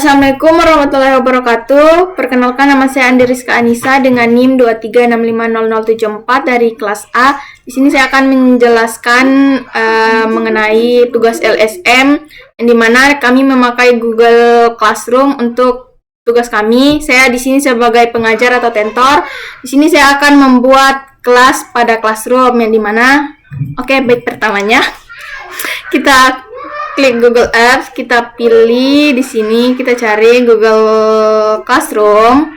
Assalamualaikum warahmatullahi wabarakatuh. Perkenalkan, nama saya Andi Rizka Anissa dengan NIM 23650074 dari kelas A. Di sini saya akan menjelaskan mengenai tugas LSM, yang dimana kami memakai Google Classroom untuk tugas kami. Saya di sini sebagai pengajar atau tentor. Di sini saya akan membuat kelas pada Classroom, yang dimana, baik, pertamanya kita klik Google Apps, kita pilih di sini, kita cari Google Classroom.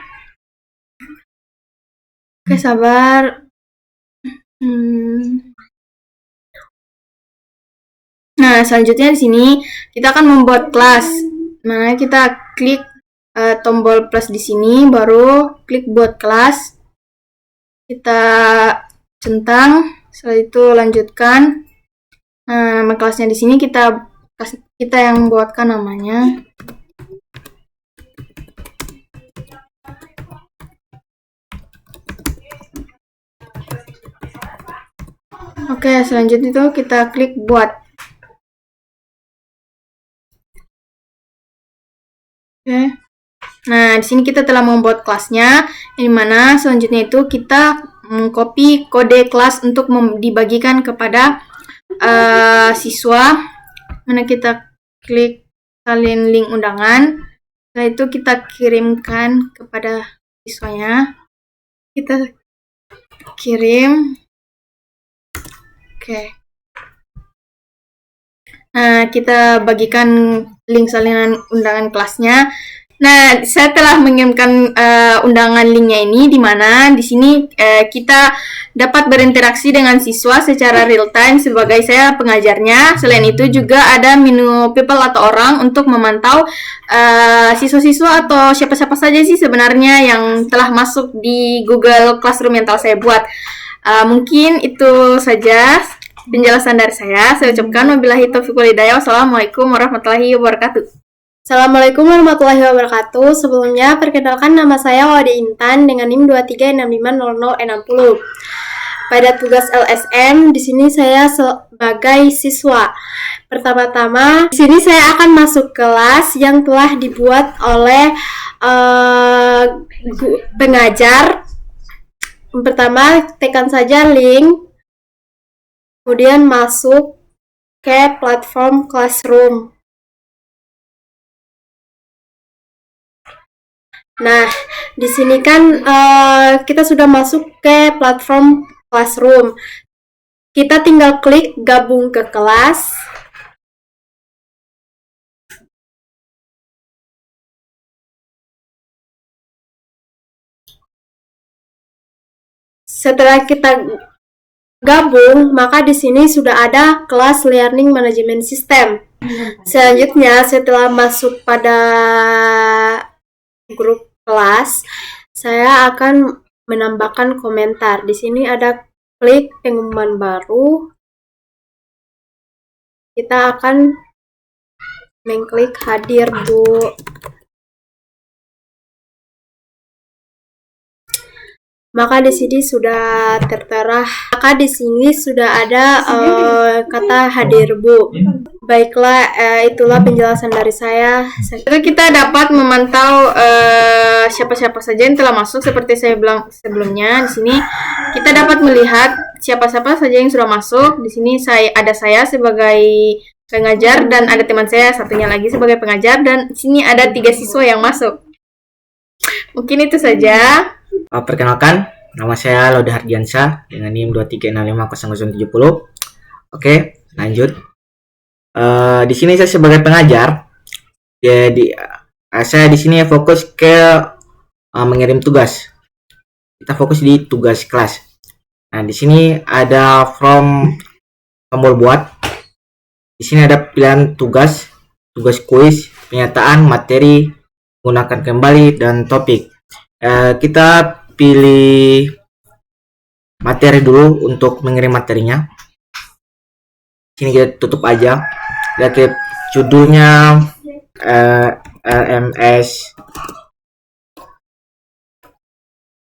Oke, sabar. Nah, selanjutnya di sini kita akan membuat kelas. Nah, kita klik tombol plus di sini, baru klik buat kelas. Kita centang, setelah itu lanjutkan. Nah, nama kelasnya di sini kita yang buatkan namanya. Oke, selanjutnya itu kita klik buat. Oke. Nah, di sini kita telah membuat kelasnya, di mana selanjutnya itu kita copy kode kelas untuk dibagikan kepada siswa. Mana kita klik salin link undangan, setelah itu kita kirimkan kepada siswanya. Kita kirim. Oke. Nah, kita bagikan link salinan undangan kelasnya. Nah, saya telah mengirimkan undangan linknya ini, di mana di sini kita dapat berinteraksi dengan siswa secara real time sebagai saya pengajarnya. Selain itu juga ada menu people atau orang untuk memantau siswa-siswa atau siapa-siapa saja sih sebenarnya yang telah masuk di Google Classroom yang telah saya buat. Mungkin itu saja penjelasan dari saya. Saya ucapkan wabillahi taufiq wal hidayah. Wassalamualaikum warahmatullahi wabarakatuh. Assalamualaikum warahmatullahi wabarakatuh. Sebelumnya, perkenalkan, nama saya Wade Intan dengan NIM 23650060. Pada tugas LSM, di sini saya sebagai siswa. Pertama-tama, di sini saya akan masuk kelas yang telah dibuat oleh pengajar. Pertama, tekan saja link, kemudian masuk ke platform Classroom. Nah, di sini kan kita sudah masuk ke platform Classroom. Kita tinggal klik gabung ke kelas. Setelah kita gabung, maka di sini sudah ada kelas Learning Management System. Selanjutnya, setelah masuk pada grup kelas, saya akan menambahkan komentar. Di sini ada klik pengumuman baru. Kita akan mengklik hadir, Bu. Maka di sini sudah tertera. Maka di sini sudah ada kata hadir, Bu. Baiklah, itulah penjelasan dari saya. Kita dapat memantau siapa-siapa saja yang telah masuk. Seperti saya bilang sebelumnya, di sini kita dapat melihat siapa-siapa saja yang sudah masuk. Di sini ada saya sebagai pengajar dan ada teman saya satunya lagi sebagai pengajar, dan di sini ada 3 siswa yang masuk. Mungkin itu saja. Perkenalkan, nama saya Laude Hardiansyah dengan NIM 23650070. Oke, lanjut. Di sini saya sebagai pengajar. Jadi saya di sini fokus ke mengirim tugas. Kita fokus di tugas kelas. Nah, di sini ada from tombol buat. Di sini ada pilihan tugas, tugas kuis, penyataan, materi, gunakan kembali, dan topik. Kita pilih materi dulu untuk mengirim materinya. Sini kita tutup aja. Kita judulnya LMS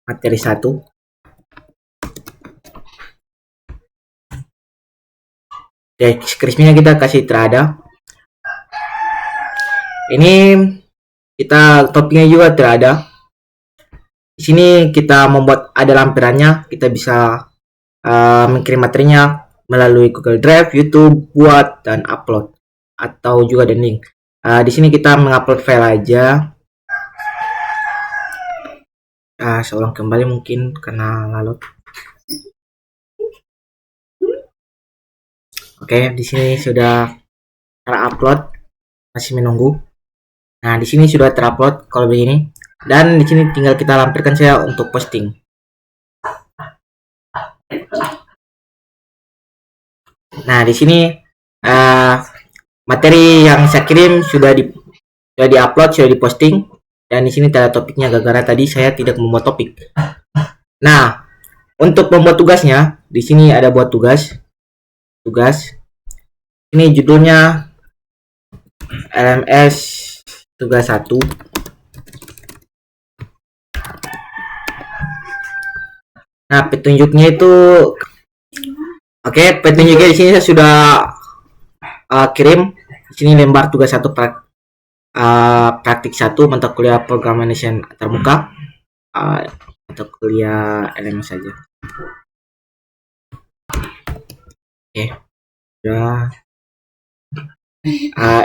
materi 1. Deskripsinya kita kasih terada. Ini kita topiknya juga tidak ada. Di sini kita membuat ada lampirannya, kita bisa mengirim materinya melalui Google Drive, YouTube, buat dan upload atau juga dan link. Di sini kita mengupload file aja. Saya ulang kembali mungkin karena lalu. Oke, di sini sudah terupload, masih menunggu. Nah, di sini sudah terupload kalau begini. Dan di sini tinggal kita lampirkan saya untuk posting. Nah, di sini materi yang saya kirim sudah diupload, sudah diposting. Dan di sini ada topiknya gara-gara tadi saya tidak membuat topik. Nah, untuk membuat tugasnya, di sini ada buat tugas. Ini judulnya LMS tugas 1. Nah, petunjuknya itu petunjuknya di sini saya sudah kirim. Di sini lembar tugas 1 praktik 1 mata kuliah Programmation terbuka. Mata kuliah LMS saja. Oke. Sudah.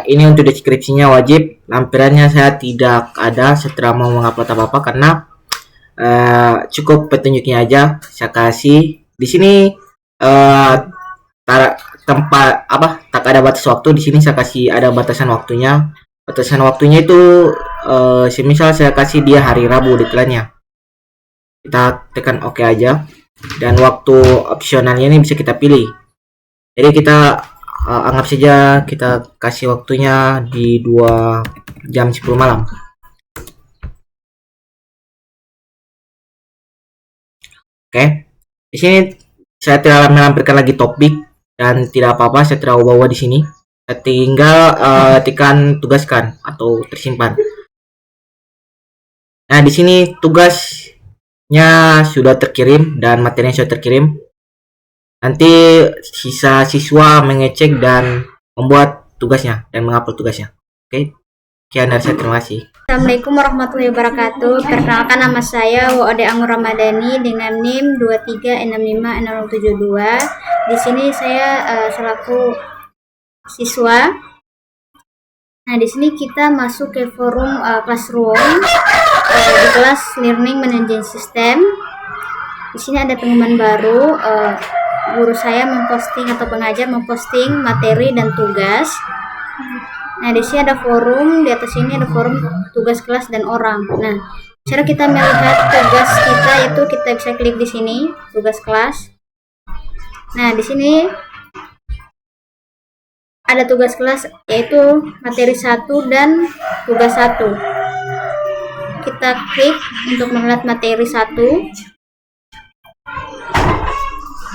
Ini untuk deskripsinya wajib. Lampirannya saya tidak ada setelah mau mengupload apa-apa karena cukup petunjuknya aja saya kasih. Di sini tempat tak ada batas waktu. Di sini saya kasih ada batasan waktunya. Batasan waktunya itu semisal saya kasih dia hari Rabu deadline-nya. Kita tekan OK aja. Dan waktu opsionalnya ini bisa kita pilih. Jadi kita anggap saja kita kasih waktunya di 2 jam 10 malam. Oke. Di sini saya tidak melampirkan lagi topik dan tidak apa-apa, saya tidak bawa di sini. Saya tinggal tekan tugaskan atau tersimpan. Nah, di sini tugasnya sudah terkirim dan materinya sudah terkirim. Nanti sisa siswa mengecek dan membuat tugasnya dan mengupload tugasnya. Oke. Sekian dari saya, terima kasih. Assalamualaikum warahmatullahi wabarakatuh. Perkenalkan, nama saya Woode Anggur Ramadhani dengan NIM 23656072. Di sini saya selaku siswa. Nah, di sini kita masuk ke forum Classroom di kelas Learning Management System. Di sini ada pengumuman baru. Guru saya memposting atau pengajar memposting materi dan tugas. Nah, di sini ada forum, di atas ini ada forum tugas kelas dan orang. Nah, cara kita melihat tugas kita itu kita bisa klik di sini, tugas kelas. Nah, di sini ada tugas kelas yaitu materi 1 dan tugas 1. Kita klik untuk melihat materi 1.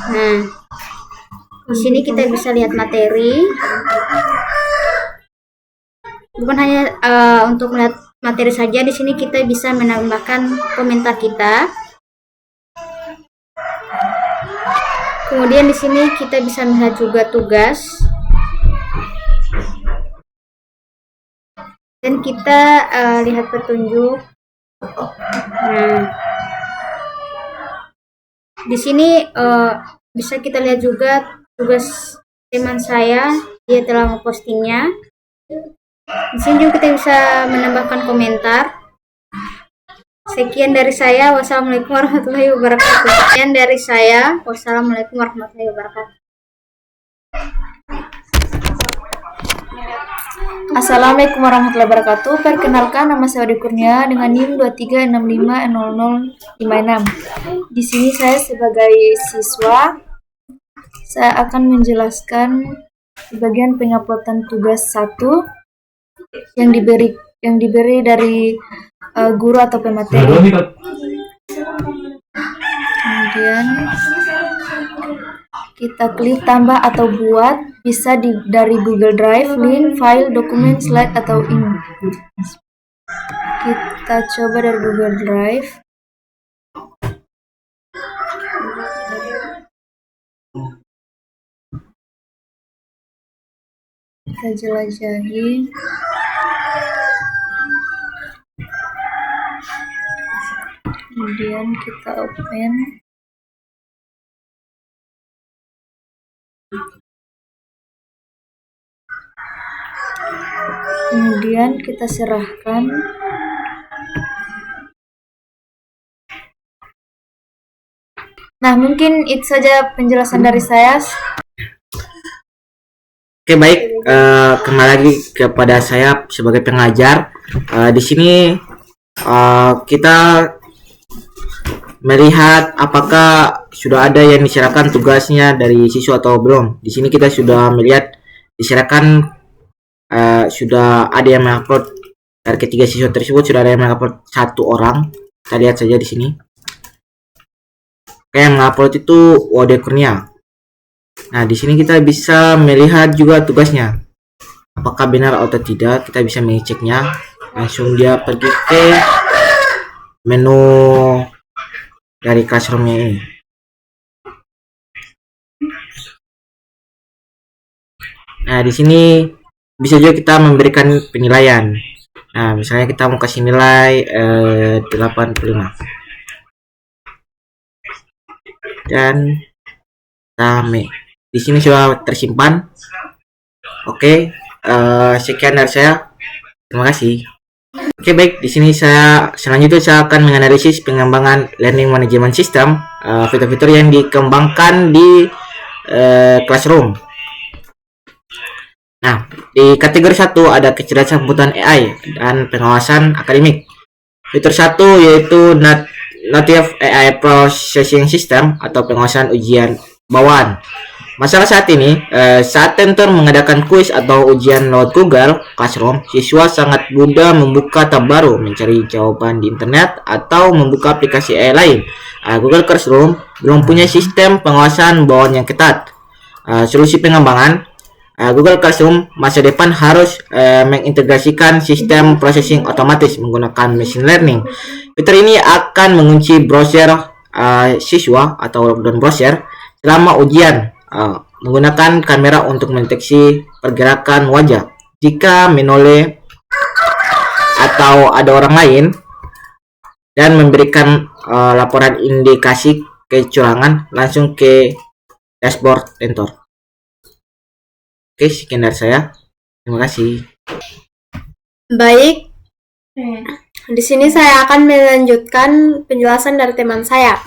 Nah, di sini kita bisa lihat materi. Bukan hanya untuk melihat materi saja, di sini kita bisa menambahkan komentar kita. Kemudian di sini kita bisa melihat juga tugas. Dan kita lihat petunjuk. Nah, di sini bisa kita lihat juga tugas teman saya, dia telah mempostingnya. Di sini juga kita bisa menambahkan komentar. Sekian dari saya. Wassalamualaikum warahmatullahi wabarakatuh. Assalamualaikum warahmatullahi wabarakatuh. Perkenalkan, nama saya Odi Kurnia dengan NIM 23650056. Di sini saya sebagai siswa, saya akan menjelaskan bagian penguploadan tugas 1 yang diberi dari guru atau pemateri. Kemudian kita klik tambah atau buat, bisa dari Google Drive, link, file, dokumen, slide, atau ini. Kita coba dari Google Drive. Kita jelajahi. Kemudian kita open. Kemudian kita serahkan. Nah, mungkin itu saja penjelasan dari saya. Oke, baik. Kembali lagi kepada saya sebagai pengajar. Di sini kita melihat apakah sudah ada yang diserahkan tugasnya dari siswa atau belum. Di sini kita sudah melihat diserahkan, sudah ada yang mengupload. Dari ketiga siswa tersebut sudah ada yang mengupload 1 orang. Kita lihat saja di sini. Yang mengupload itu Wode Kurnia. Nah, di sini kita bisa melihat juga tugasnya. Apakah benar atau tidak, kita bisa mengeceknya. Langsung dia pergi ke menu dari classroom-nya ini. Nah, di sini bisa juga kita memberikan penilaian. Nah, misalnya kita mau kasih nilai 85. Dan rame. Di sini sudah tersimpan. Oke, sekian dari saya. Terima kasih. Oke, baik. Di sini selanjutnya saya akan menganalisis pengembangan learning management system, fitur-fitur yang dikembangkan di classroom. Nah, di kategori 1 ada kecerdasan komputer AI dan pengawasan akademik. Fitur 1 yaitu Native AI Processing System atau pengawasan ujian bawaan. Masalah saat ini, saat tutor mengadakan kuis atau ujian lewat Google Classroom, siswa sangat mudah membuka tab baru, mencari jawaban di internet, atau membuka aplikasi AI lain. Google Classroom belum punya sistem pengawasan bawaan yang ketat. Solusi pengembangan Google Classroom masa depan harus mengintegrasikan sistem processing otomatis menggunakan machine learning. Fitur ini akan mengunci browser siswa atau lockdown browser selama ujian, menggunakan kamera untuk mendeteksi pergerakan wajah. Jika menoleh atau ada orang lain, dan memberikan laporan indikasi kecurangan langsung ke dashboard tentor. Oke, sekian dari saya. Terima kasih. Baik, di sini saya akan melanjutkan penjelasan dari teman saya.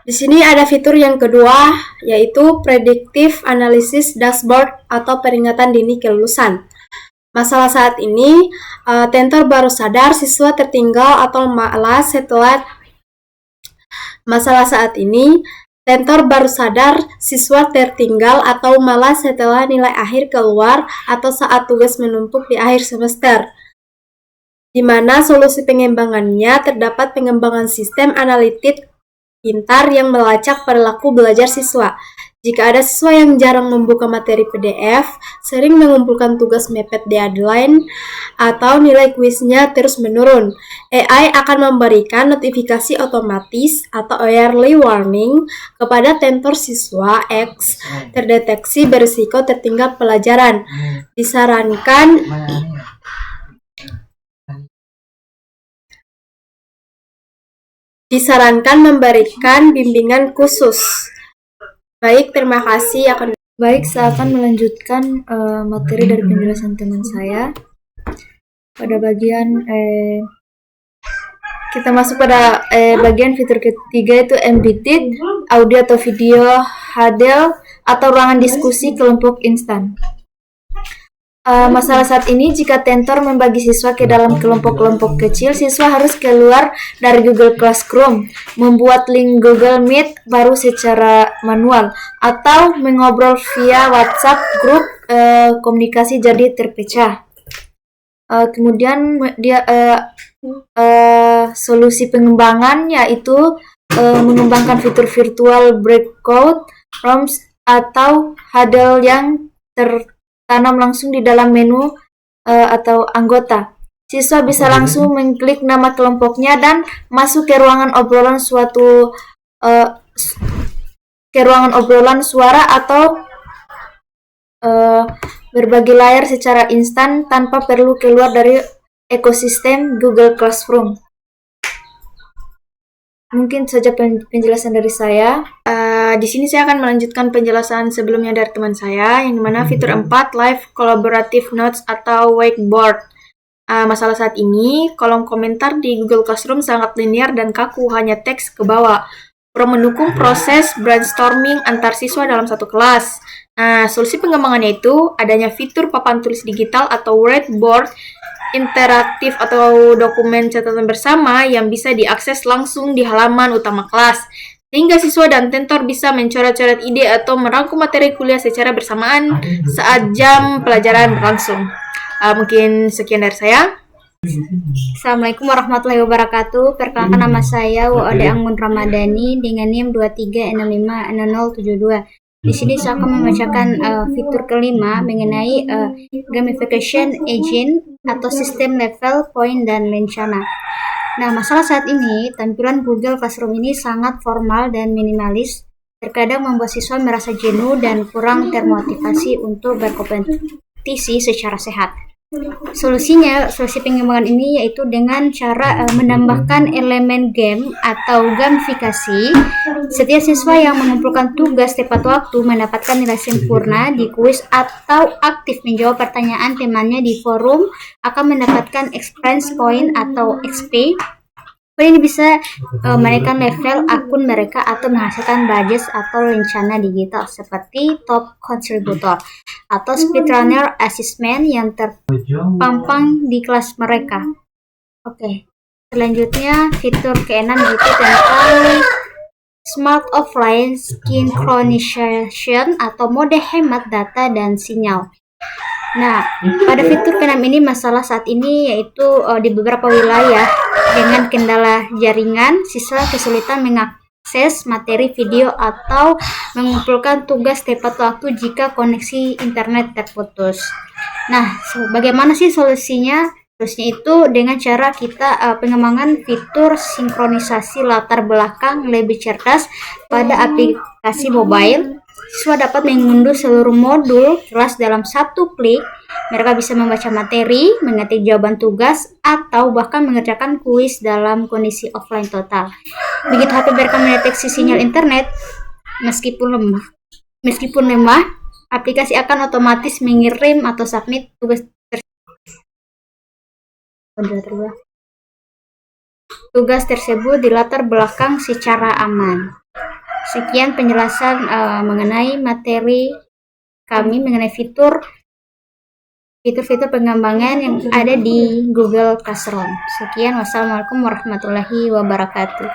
Di sini ada fitur yang kedua, yaitu Predictive Analysis Dashboard atau peringatan dini kelulusan. Masalah saat ini, tentor baru sadar siswa tertinggal atau malas setelah Masalah saat ini, tentor baru sadar siswa tertinggal atau malas setelah nilai akhir keluar atau saat tugas menumpuk di akhir semester. Di mana solusi pengembangannya terdapat pengembangan sistem analitik pintar yang melacak perilaku belajar siswa. Jika ada siswa yang jarang membuka materi PDF, sering mengumpulkan tugas mepet deadline, atau nilai kuisnya terus menurun, AI akan memberikan notifikasi otomatis atau early warning kepada tentor siswa X terdeteksi berisiko tertinggal pelajaran. Disarankan memberikan bimbingan khusus. Baik, terima kasih. Baik, saya akan melanjutkan materi dari penjelasan teman saya. Pada bagian kita masuk pada bagian fitur ketiga, yaitu embedded audio atau video huddle atau ruangan diskusi kelompok instan. Masalah saat ini, jika tentor membagi siswa ke dalam kelompok-kelompok kecil, siswa harus keluar dari Google Classroom, membuat link Google Meet baru secara manual, atau mengobrol via WhatsApp grup. Komunikasi jadi terpecah. Kemudian solusi pengembangan yaitu mengembangkan fitur virtual breakout rooms atau huddle yang tanam langsung di dalam menu atau anggota. Siswa bisa langsung mengklik nama kelompoknya dan masuk ke ruangan obrolan suara atau berbagi layar secara instan tanpa perlu keluar dari ekosistem Google Classroom. Mungkin saja penjelasan dari saya. Di sini saya akan melanjutkan penjelasan sebelumnya dari teman saya, yang dimana fitur 4, Live Collaborative Notes atau Whiteboard. Masalah saat ini, kolom komentar di Google Classroom sangat linear dan kaku, hanya teks ke bawah. Kurang mendukung proses brainstorming antar siswa dalam satu kelas. Nah, solusi pengembangannya itu adanya fitur papan tulis digital atau whiteboard interaktif atau dokumen catatan bersama yang bisa diakses langsung di halaman utama kelas, sehingga siswa dan tentor bisa mencoret-coret ide atau merangkum materi kuliah secara bersamaan saat jam pelajaran berlangsung. Mungkin sekian dari saya. Assalamualaikum warahmatullahi wabarakatuh. Perkenalkan, nama saya Wode Anggun Ramadhani dengan NIM 23650072. Di sini saya akan membacakan fitur kelima mengenai gamification agent atau sistem level, point, dan lencana. Nah, masalah saat ini, tampilan Google Classroom ini sangat formal dan minimalis, terkadang membuat siswa merasa jenuh dan kurang termotivasi untuk berkompetisi secara sehat. Solusi pengembangan ini yaitu dengan cara menambahkan elemen game atau gamifikasi. Setiap siswa yang mengumpulkan tugas tepat waktu mendapatkan nilai sempurna di kuis atau aktif menjawab pertanyaan temannya di forum akan mendapatkan experience point atau XP. Poin ini bisa menaikkan level akun mereka atau menghasilkan badges atau lencana digital seperti top contributor atau speedrunner assessment yang terpampang di kelas mereka. Oke, selanjutnya fitur ke-6 yaitu tentang Smart Offline Synchronization atau mode hemat data dan sinyal. Nah, pada fitur ke-6 ini masalah saat ini yaitu di beberapa wilayah dengan kendala jaringan, siswa kesulitan mengakses materi video atau mengumpulkan tugas tepat waktu jika koneksi internet terputus. Nah, bagaimana sih solusinya? Solusinya itu dengan cara kita pengembangan fitur sinkronisasi latar belakang lebih cerdas pada aplikasi mobile. Siswa dapat mengunduh seluruh modul kelas dalam satu klik. Mereka bisa membaca materi, mengetik jawaban tugas, atau bahkan mengerjakan kuis dalam kondisi offline total. Begitu HP mereka mendeteksi sinyal internet, meskipun lemah, aplikasi akan otomatis mengirim atau submit tugas tersebut di latar belakang secara aman. Sekian penjelasan mengenai materi kami mengenai fitur pengembangan yang ada di Google Classroom. Sekian, wassalamualaikum warahmatullahi wabarakatuh.